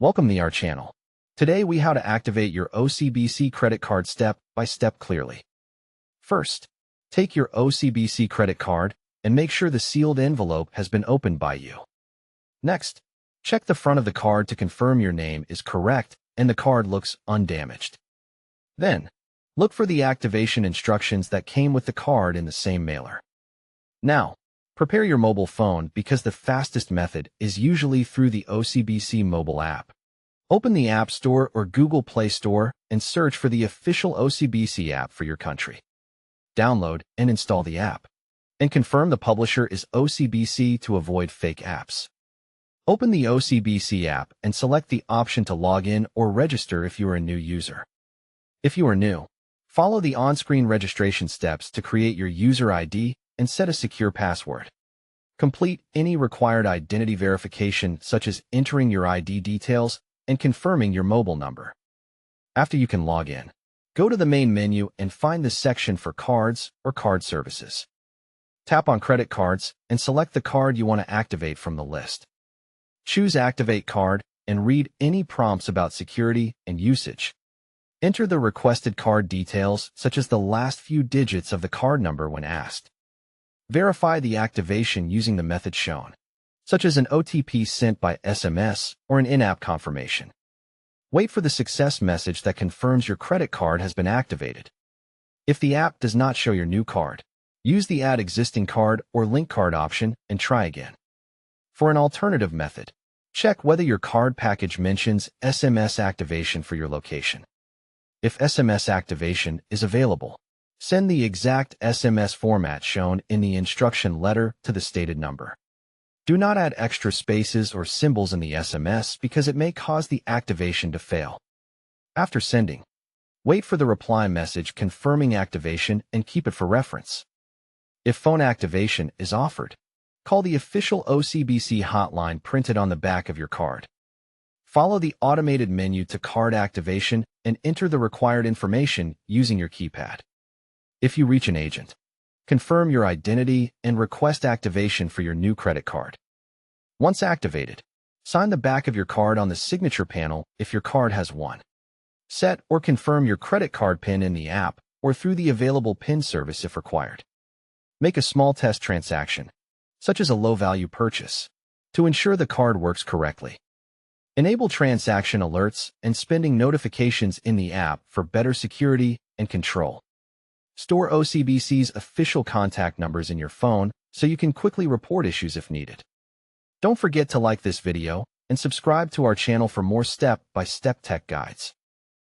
Welcome to our channel. Today we how to activate your OCBC credit card step by step clearly. First, take your OCBC credit card and make sure the sealed envelope has been opened by you. Next, check the front of the card to confirm your name is correct and the card looks undamaged. Then, look for the activation instructions that came with the card in the same mailer. Now, prepare your mobile phone because the fastest method is usually through the OCBC mobile app. Open the App Store or Google Play Store and search for the official OCBC app for your country. Download and install the app, and confirm the publisher is OCBC to avoid fake apps. Open the OCBC app and select the option to log in or register if you are a new user. If you are new, follow the on-screen registration steps to create your user ID and set a secure password. Complete any required identity verification such as entering your ID details and confirming your mobile number. After you can log in, go to the main menu and find the section for cards or card services. Tap on credit cards and select the card you want to activate from the list. Choose Activate Card and read any prompts about security and usage. Enter the requested card details such as the last few digits of the card number when asked. Verify the activation using the method shown, such as an OTP sent by SMS or an in-app confirmation. Wait for the success message that confirms your credit card has been activated. If the app does not show your new card, use the Add Existing Card or Link Card option and try again. For an alternative method, check whether your card package mentions SMS activation for your location. If SMS activation is available, send the exact SMS format shown in the instruction letter to the stated number. Do not add extra spaces or symbols in the SMS because it may cause the activation to fail. After sending, wait for the reply message confirming activation and keep it for reference. If phone activation is offered, call the official OCBC hotline printed on the back of your card. Follow the automated menu to card activation and enter the required information using your keypad. If you reach an agent, confirm your identity and request activation for your new credit card. Once activated, sign the back of your card on the signature panel if your card has one. Set or confirm your credit card PIN in the app or through the available PIN service if required. Make a small test transaction, such as a low-value purchase, to ensure the card works correctly. Enable transaction alerts and spending notifications in the app for better security and control. Store OCBC's official contact numbers in your phone so you can quickly report issues if needed. Don't forget to like this video and subscribe to our channel for more step-by-step tech guides.